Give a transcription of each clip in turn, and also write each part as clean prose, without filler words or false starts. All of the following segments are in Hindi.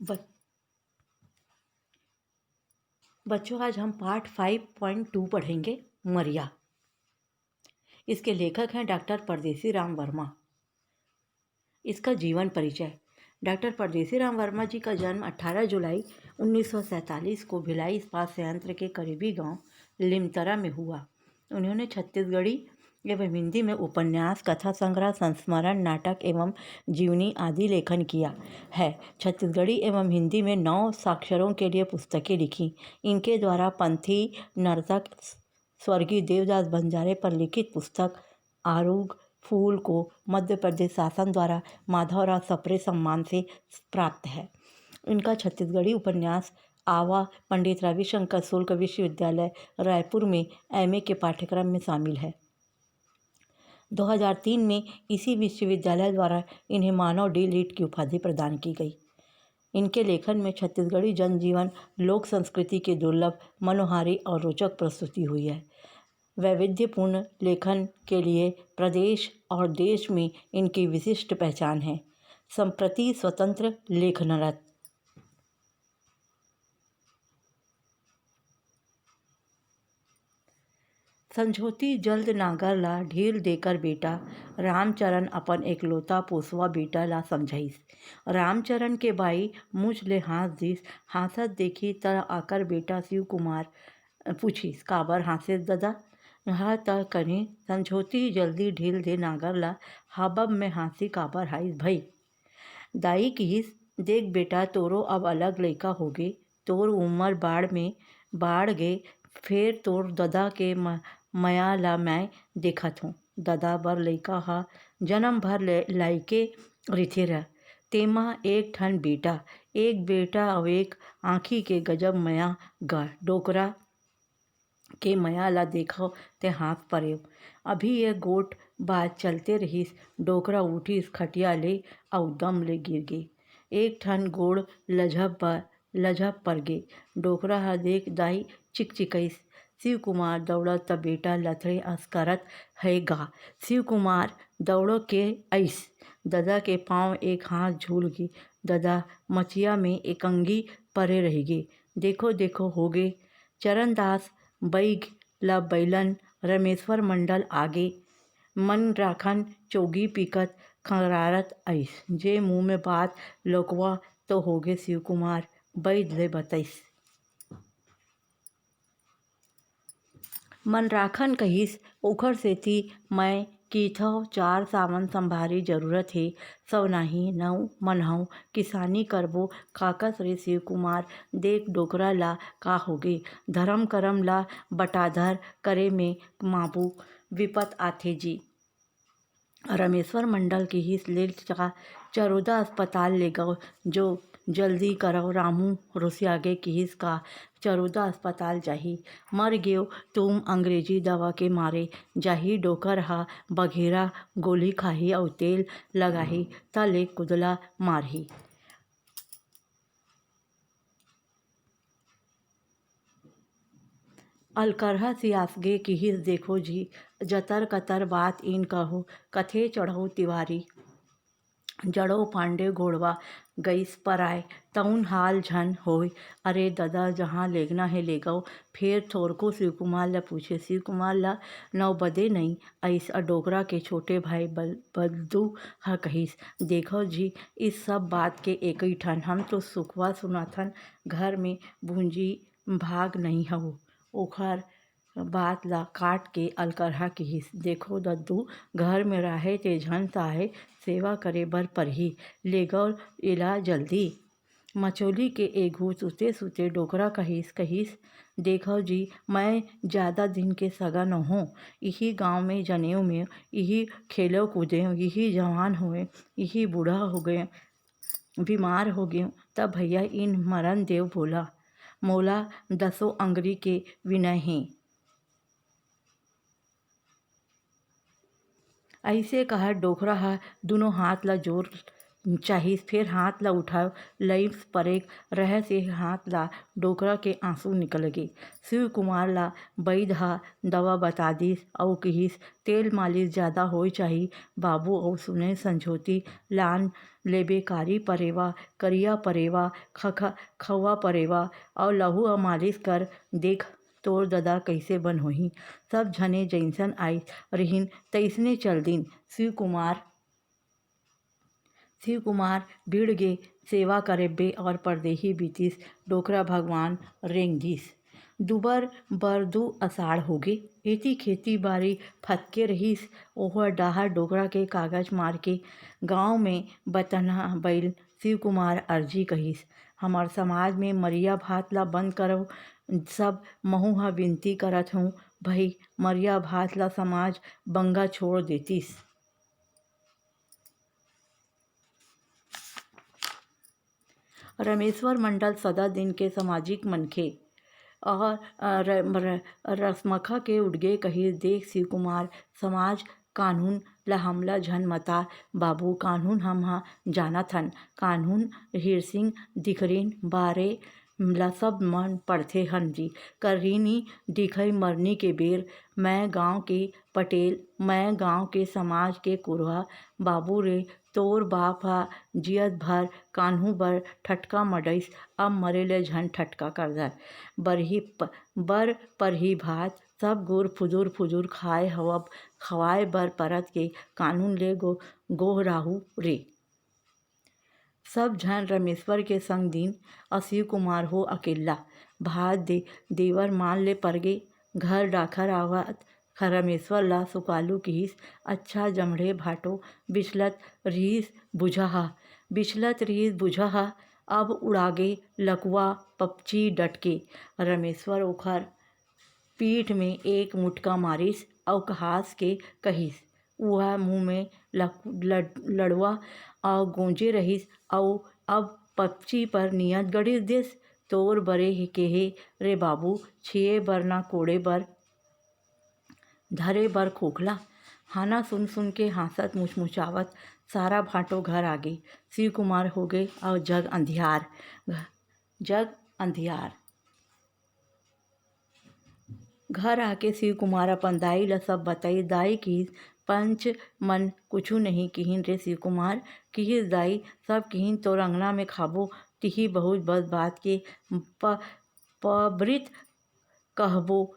ब- बच्चों, आज हम पार्ट 5.2 पढ़ेंगे, मरिया। इसके लेखक हैं डॉक्टर परदेसी राम वर्मा। इसका जीवन परिचय। डॉक्टर परदेसी राम वर्मा जी का जन्म 18 जुलाई 1947 को भिलाई इस्पात संयंत्र के करीबी गांव लिमतरा में हुआ। उन्होंने छत्तीसगढ़ी एवं हिंदी में उपन्यास, कथा संग्रह, संस्मरण, नाटक एवं जीवनी आदि लेखन किया है। छत्तीसगढ़ी एवं हिंदी में 9 साक्षरों के लिए पुस्तकें लिखी। इनके द्वारा पंथी नर्तक स्वर्गीय देवदास बंजारे पर लिखित पुस्तक आरूग फूल को मध्य प्रदेश शासन द्वारा माधवराव सप्रे सम्मान से प्राप्त है। इनका छत्तीसगढ़ी उपन्यास आवा पंडित रविशंकर शुक्ल विश्वविद्यालय रायपुर में एमए के पाठ्यक्रम में शामिल है। 2003 में इसी विश्वविद्यालय द्वारा इन्हें मानव डी लिट की उपाधि प्रदान की गई। इनके लेखन में छत्तीसगढ़ी जनजीवन, लोक संस्कृति के दुर्लभ, मनोहारी और रोचक प्रस्तुति हुई है। वैविध्यपूर्ण लेखन के लिए प्रदेश और देश में इनकी विशिष्ट पहचान है। संप्रति स्वतंत्र लेखनरत। संझोती जल्द नागर ला ढील देकर बेटा, रामचरण अपन एकलौता पोसवा बेटा ला समझाइस। रामचरण के बाई मुझ ले हाँस दिस। हाँसत देखी त आकर बेटा शिव कुमार पूछिस, काबर हाँसेस ददा? हाँ त कनी संझोती जल्दी ढील दे नागर ला, हाबब में हाँसी काबर हाइस भई? दाई किहिस, देख बेटा, तोरो अब अलग लइका होगे, तोर उमर बाढ़ गे, फेर तोर ददा के मया ला मैं देखत हूँ। ददा बर लइका ह जन्म भर लाइके रिथे र। तेमा एक ठन बेटा, एक बेटा अउ एक आँखी के गजब मया गा। डोकरा के मया ला देखव ते हाँस परेव। अभी ये गोठ बात चलते रहिस, डोकरा उठिस खटिया ले अउ दम ले गिर गे। एक ठन गोड़ लझब परगे। डोकरा ह देख दाई चिकचिकइस। शिव कुमार दौड़त त बेटा लथड़े अस करत है गा। शिव कुमार दौड़ के अइस। ददा के पाँव एक हाथ झूल गे। ददा मचिया में एकंगी परे रहिगे। देखो देखो होगे। चरणदास बैग ल बैलन रमेश्वर मंडल आगे मन राखन चोगी पीकत खंगरारत अइस। जे मुँह में बात लोकवा तो होगे शिव कुमार बैद ले बतइस। मनराखन कहिस, ओखर सेती मैं कीथव 4 सावन संभारी जरूरत हे, सव नाही नव मनहूँ किसानी करबो काकस रे शिव कुमार। देख डोकरा ला का होगे, धरम करम ला बटाधर करे में माबू विपत आथे जी। रमेश्वर मंडल किहिस, ले चरोदा अस्पताल ले गओ, जो जल्दी करव। रामू रोसियागे किहिस, का चरोदा अस्पताल जाही, मर गेव तुम अंग्रेजी दवा के मारे जाही। डोकर ह बघेरा गोली खाही अउ तेल लगाही त ले कुदला मारही। अलकरहा सियासगे किहिस, देखो जी, जतर कतर बात इन कहो, कथे चढ़ऊ तिवारी जड़ो पांडे घोड़वा गईस पराए, तउन हाल झन होय। अरे ददा, जहाँ लेगना है ले गओ। फेर थोरको शिव कुमार ला पूछे। शिव कुमार ला नौ बदे नहीं अइस। डोकरा के छोटे भाई बद्दू ह कहिस, देखो जी, इस सब बात के एकई ठन हम तो सुखवा सुनाथन, घर में भूंजी भाग नहीं हवो। ओखर बात ला काट के अलकरहा किहिस, देखो दद्दू, घर में राहे ते झन ताहे सेवा करे बर परही, ले गओ एला जल्दी। मचोली के एघू सुते सुते डोकरा कहिस, देखो जी, मैं ज़्यादा दिन के सगा न हूँ। यही गाँव में जनेऊ में, यही खेलो कूदें, यही जवान हुए, यही बूढ़ा हो गए, बीमार हो गए, तब भैया इन मरन देव बोला, मोला 10 अंगरी के विनय हैं। ऐसे कहत डोकरा ह दुनों हाथ ला जोर चाहिस। फिर हाथ ला उठाव लईस परेक रह से हाथ ला डोकरा के आंसू निकल गे। शिव कुमार ला वैद ह दवा बता दिस अउ कहिस तेल मालिश जादा होय चाही बाबू अउ सुने संझोती लान लेबे कारी परेवा करिया परेवा खवा परेवा अउ लहू अउ मालिश कर देख तोर ददा कइसे बन होही। सब झने जइसन आइस रहिन तइसने चल दिन। शिव कुमार भीड़ गे सेवा करेबे और परदेही बीतिस डोकरा भगवान रेंग दिस। दुबर बर 2 अषाढ़ होगे एती खेती बाड़ी फतके रहिस। ओहर डाहर डोकरा के कागज मार के गाँव में बतना बइल। शिव कुमार अर्जी कहिस हमर समाज में मरिया भात ला बंद करव। सब महू ह बिनती करत हूँ भई मरिया भात ला समाज बंगा छोड़ देतिस। रमेश्वर मंडल सदा दिन के सामाजिक मनखे और रसमखा के उठगे कहिस देख शिव कुमार समाज कानून ल हमला झन मता बाबू कानून हम ह जानत हन। कानून हिरसिंह दिखरेन बारे ल सब मन पढ़थे हन जी। करहीनी दिखई मरनी के बेर मैं गाँव के पटेल मैं गाँव के समाज के कुरहा बाबू रे तोर बाप ह जियत भर कान्हू बर ठटका मडइस अब मरे ले झन ठटका कर धर। बर परही भात सब गोर फुदूर खाए हवब खवाए बर परत के कानून ले गोहराहू रे। सब झन रमेश्वर के संग दिन और शिव कुमार हो अकेल्ला। भात देवर मान ले परगे घर डाखर आवत रमेश्वर ला सुकालू किहिस अच्छा जमड़े भाटो बिचलत रिहिस बुझा अब उड़ागे लकुआ पपची डटके। रमेश्वर ओखर पीठ में एक मुटका मारिस अउ हास के कहिस उहा मुँह में लड़वा अउ गोंजे रहिस अउ अब पपची पर नियत गड़िस देस। तोर बरे केहे रे बाबू छिए बर ना कोड़े बर धरे बर खोखला। हाना सुन के हासत मुचमुचावत सारा भाटो घर आगे। शिव कुमार होगे और जग अंधियार। घर आके शिव कुमार अपन दाई ल सब बताइस। दाई किहिस पंच मन कुछु नहीं किहिन रे शिव कुमार। किहिस दाई सब किहिन तोर अंगना में खाबो तिही बहुत बस बात के पबृत कहबो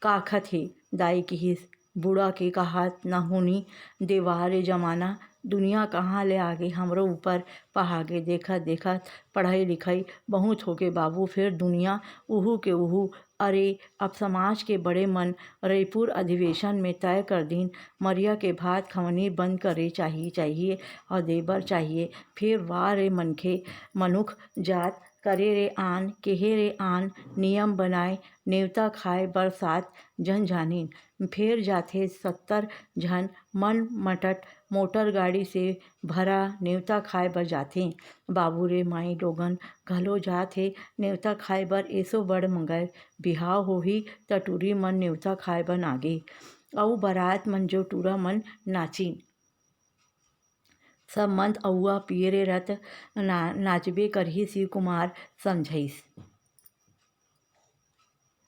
काखत हे। दाई किहिस बुढ़ा के काहत न हुनी देवारे जमाना दुनिया कहाँ ले आगे हमरो ऊपर पहागे। देखत पढ़ई लिखई बहुत होगे बाबू फिर दुनिया उहू के उहू। अरे अब समाज के बड़े मन रइपुर अधिवेशन में तय कर दिन मरिया के भात खवनी बंद करे चाहिए और देबर चाहिए। फिर वाह रे मनुख जात करे रे आन केहे रे आन नियम बनाए नेवता खाए बर 7 जन जानिन। फेर जाथे 70 झन मन मटट मोटर गाड़ी से भरा नेवता खाए बर जाथें। बाबू रे माई लोगन घलो जात हे नेवता खाए बर। एसो बड़ मगर बिहाव होही त टूरी मन नेवता खाए बर नागे अउ बरात मन जो टूरा मन नाचिन। सब मंद अउआ पियरे रत नाचबे करही शिव कुमार समझइस।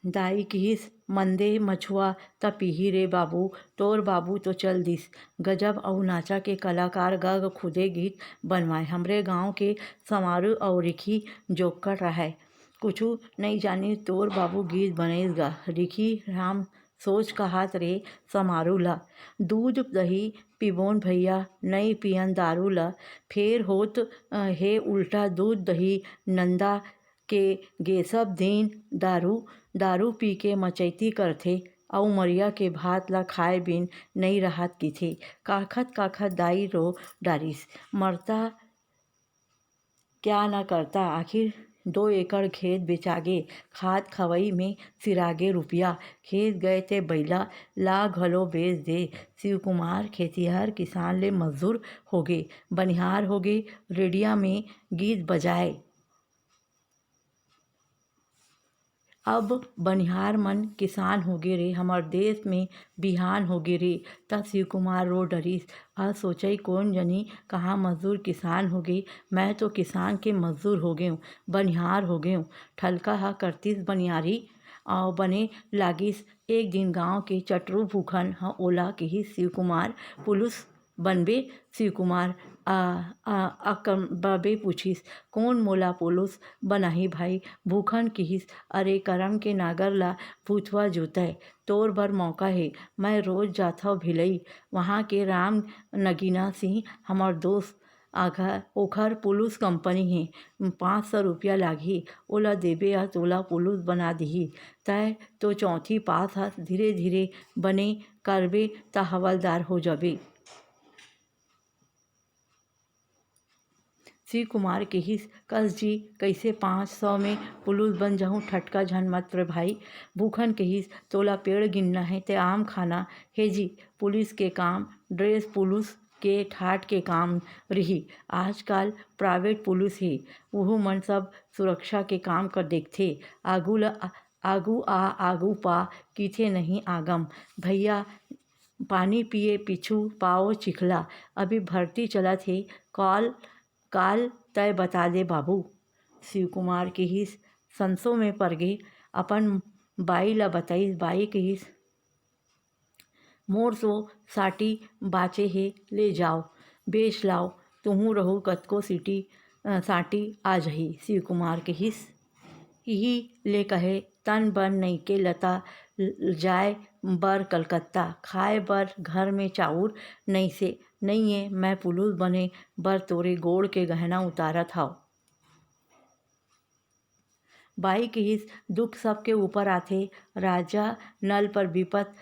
दाई किहिस मंदे मछुआ त पिही रे बाबू तोर बाबू तो चल दिस गजब अउ नाचा के कलाकार ग खुदे गीत बनवाए। हमरे गाँव के समारू अउ रिखी जोक्कड़ रहय कुछु नइ जानिस तोर बाबू गीत बनइस गा। रिखी राम सोच काहत रे समारू ल दूध दही पिबोन भइया नइ पियन दारू ल। फेर होत हे उल्टा दूध दही नंदा के गे सब दिन दारू पीके मचैती करथे अउ मरिया के भात ल खाए बिन नइ रहत गिथे। काखत दाई रो डारिस मरता क्या न करता आखिर 2 एकड़ खेत बेचागे खात खवई में सिरागे रुपिया। खेत गए ते बइला ला घलो बेच दे। शिव कुमार खेतिहर किसान ले मजदूर होगे बनिहार होगे रेडिया में गीत बजाए अब बनिहार मन किसान होगे रे, हमर देश में बिहान होगे रे। त शिव कुमार रो डरिस, सोचई कौन जनी कहाँ मजदूर किसान होगे। मैं तो किसान के मजदूर हो गएँ, बनिहार हो गएँ। ठलका ह करतिस बनियारी और बने लागिस। एक दिन गांव के चटरू भूखन ह ओला केहिस, शिव कुमार पुलिस बनबे। शिव कुमार अकबे पूछिस, कौन मोला पुलिस बनाही भाई। भूखन केहिस, अरे करम के नागर ला भूथवा जोतय, तोर बर मौका हे। मैं रोज जाथव भिलई, वहाँ के राम नगीना सिंह हमर दोस्त ओखर पुलिस कंपनी हे। 500 रुपया लागही, ओला देबे तोला पुलिस बना दिही। तै तो चौथी पास हस, धीरे धीरे बने करबे त हवलदार हो जाबे। शिव कुमार केहिस, कस जी कैसे 500 में पुलिस बन जाहूँ, ठटका झन मत रे भाई। भूखन केहिस, तोला पेड़ गिनना है ते आम खाना हे जी। पुलिस के काम ड्रेस पुलिस के ठाट के काम रही। आजकाल प्राइवेट पुलिस हे, उहू मन सब सुरक्षा के काम कर देखथे। आगू पा कीथे नहीं आगम। भैया पानी पिए पीछू पाओ चिखला, अभी भर्ती चलत हे, काल तय बता दे बाबू। शिव कुमार केहिस, संसो में परगे अपन बाई ला बताइस। बाई केहिस, मोर तो साटी बाचे हे, ले जाओ बेच लाओ, तुहू रहू कतको साटी आ जाही। शिव कुमार केहिस, इही ले कहे तन बन नइके लता जाए बर कलकत्ता, खाए बर घर में चाउर नइये। मैं पुलिस बने बर तोरे गोड़ के गहना उतारत हव। बाई केहिस, दुख सबके ऊपर आथे, राजा नल पर विपत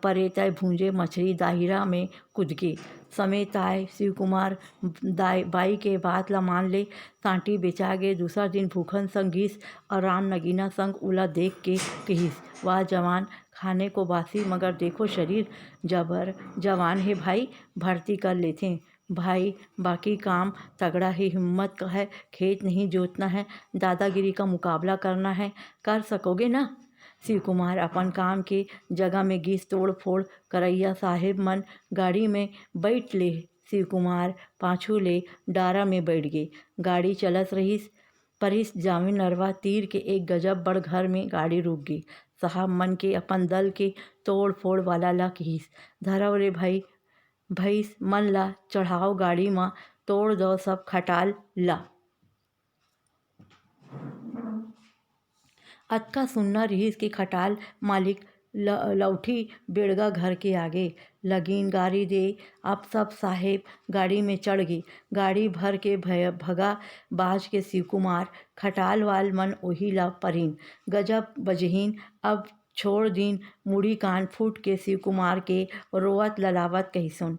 परे तय भूंजे मछरी दाहिरा में कूदके समेत आए। शिव कुमार बाई के बात ला मान ले, साटी बेचागे। दूसर दिन भूखन संग गिस और राम नगीना संग उला देख के कहिस, वाह जवान, खाने को बासी मगर देखो शरीर जबर जवान है भाई, भर्ती कर लेते भाई। बाकी काम तगड़ा है, हिम्मत का है, खेत नहीं जोतना है, दादागिरी का मुकाबला करना है, कर सकोगे ना। शिव कुमार अपन काम के जगह में गिस। तोड़ फोड़ करैया साहेब मन गाड़ी में बैठ ले। शिव कुमार पाछू ले डारा में बैठ गे। गाड़ी चलत रहिस, परिस जामिन नरवा तीर के एक गजब बड़ घर में गाड़ी रुक गई। साहब मन के अपन दल के तोड़ फोड़ वाला ला कहिस, धरव रे भाई, भइस मन ला चढ़ाओ गाड़ी म, तोड़ दो सब खटाल ला। अतका सुन्ना रिहिस कि खटाल मालिक लउठी बेड़गा घर के आगे लगिन गाड़ी दे। अब सब साहेब गाड़ी में चढ़ गे। गाड़ी भर के भगा बाज के शिव कुमार खटाल वाल मन ओही ला परिन गजब बजहिन। अब छोड़ दिन मुड़ी कान फूट के शिव कुमार के रोवत ललावत कहिसुन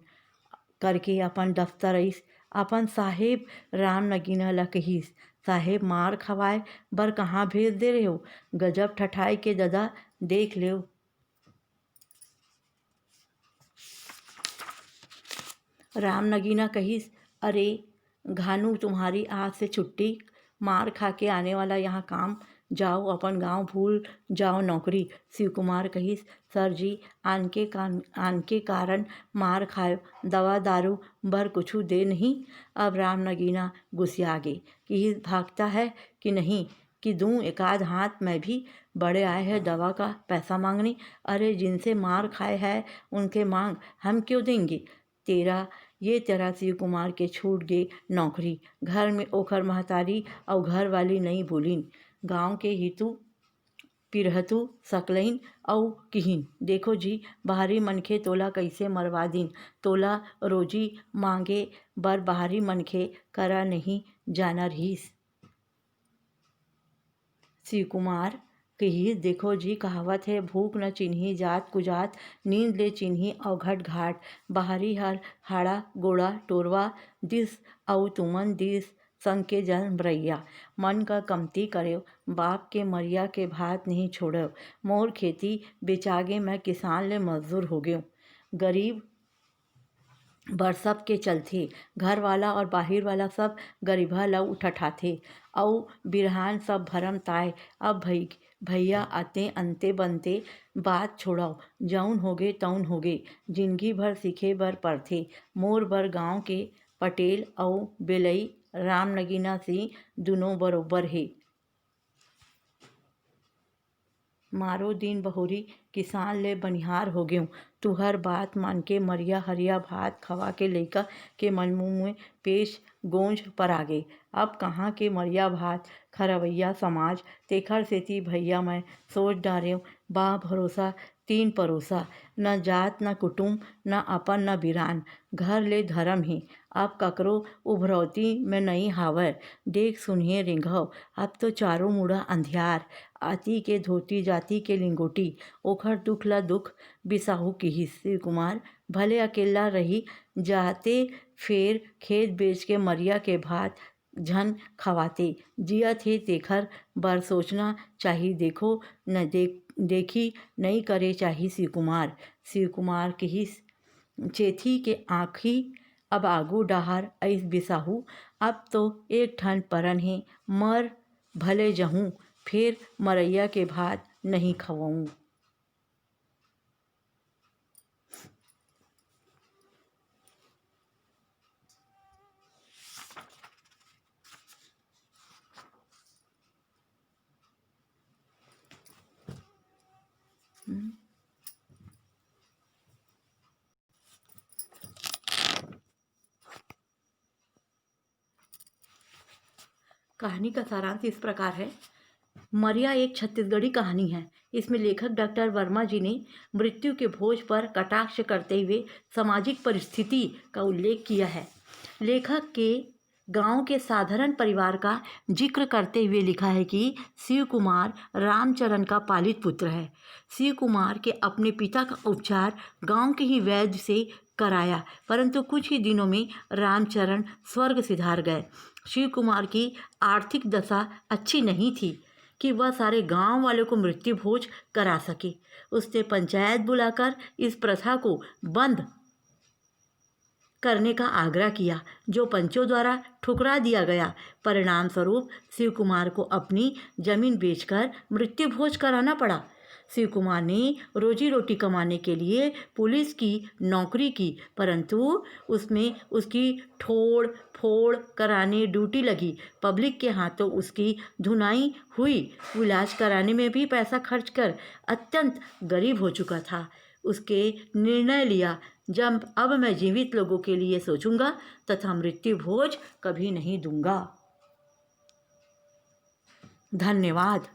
करके अपन दफ्तर आइस। अपन साहेब राम नगीना ला कहिस, साहेब मार खवाए बर कहाँ भेज दे रहे हो, गजब ठठाई के ददा देख ले। राम नगीना कहिस, अरे घानू तुम्हारी आज से छुट्टी, मार खा के आने वाला यहाँ काम, जाओ अपन गांव भूल जाओ नौकरी। शिव कुमार कहिस, सर जी आन के कारण मार खाए, दवा दारू बर कुछ दे नहीं। अब राम नगीना गुस्सिया गे कि भागता है कि नहीं, कि दूं एकाध हाथ, मैं भी बड़े आए हैं दवा का पैसा मांगने। अरे जिनसे मार खाए है उनके मांग, हम क्यों देंगे। तेरा शिव कुमार के छूट गे नौकरी। घर में ओखर महतारी और घर वाली नहीं बोलिन, गांव के हितू पिरहतू सकलइन अउ किहिन, देखो जी बाहरी मनखे तोला कैसे मरवा दिन, तोला रोजी मांगे बर बाहरी मनखे करा नहीं जाना रहिस। शिव कुमार कहिस, देखो जी कहावत है, भूख न चिन्ही जात कुजात, नींद ले चिन्ही अवघट घाट। बाहरी हर हाड़ा गोड़ा टोरवा दिस अउ तुमन दिस संग के जन्म रइया मन का कमती करेव, बाप के मरिया के भात नहीं छोड़व। मोर खेती बेचागे मैं किसान ले मजदूर हो गयो। गरीब बरसत के चलथे घर वाला और बाहिर वाला सब गरीबहा ल उठठाथे अउ बिरहान सब भरम ताय अब भैया आते अंते बनते बात छोड़व जउन होगे तउन होगे जिंदगी भर सीखे बर परथे मोर बर गाँव के पटेल अउ बेलई रामनगीना सिंह दुनो बरोबर हे। मारो दिन बहुरी किसान ले बनिहार होगेंव तुँहर बात मानके मरिया हरिया भात खवा के लइका के मन मुंह में पेश गोंज परागे। अब कहाँ के मरिया भात खरवइया समाज तेखर सेती भैया मैं सोच डारेंव बा भरोसा तीन परोसा न जात न कुटुम न अपन न बिरान घर ले धरम हे अब ककरो उभरौती में नइ हावय देख सुनिए रेंघव अब तो चारों मुड़ा अंधियार आती के धोती जाति के लिंगोटी ओखर दुख ल दुख बिसाहू किहिस शिव कुमार भले अकेला रही जाते फेर खेत बेच के मरिया के भात झन खवाते जियत हे तेखर बर सोचना चाही देखो न देखी नहीं करे चाही शिव कुमार किहिस चेथी के आँखी अब आगू डाहर ऐस बिसाहू अब तो एक ठन परन हे मर भले जहूँ फिर मरैया के भात नहीं खवाऊँ। कहानी का सारांश इस प्रकार है। मरिया एक छत्तीसगढ़ी कहानी है। इसमें लेखक डॉक्टर वर्मा जी ने मृत्यु के भोज पर कटाक्ष करते हुए सामाजिक परिस्थिति का उल्लेख किया है। लेखक के गांव के साधारण परिवार का जिक्र करते हुए लिखा है कि शिव कुमार रामचरण का पालित पुत्र है। शिव कुमार के अपने पिता का उपचार गांव के ही वैद्य से कराया, परंतु कुछ ही दिनों में रामचरण स्वर्ग सिधार गए। शिव कुमार की आर्थिक दशा अच्छी नहीं थी कि वह सारे गांव वालों को मृत्यु भोज करा सके। उसने पंचायत बुलाकर इस प्रथा को बंद करने का आग्रह किया, जो पंचों द्वारा ठुकरा दिया गया। परिणाम स्वरूप शिव कुमार को अपनी जमीन बेचकर मृत्यु भोज कराना पड़ा। शिव कुमार ने रोजी रोटी कमाने के लिए पुलिस की नौकरी की, परंतु उसमें उसकी ठोड़ फोड़ कराने ड्यूटी लगी। पब्लिक के हाथों उसकी धुनाई हुई। इलाज कराने में भी पैसा खर्च कर अत्यंत गरीब हो चुका था। उसके निर्णय लिया, जब अब मैं जीवित लोगों के लिए सोचूंगा तथा मृत्यु भोज कभी नहीं दूंगा। धन्यवाद।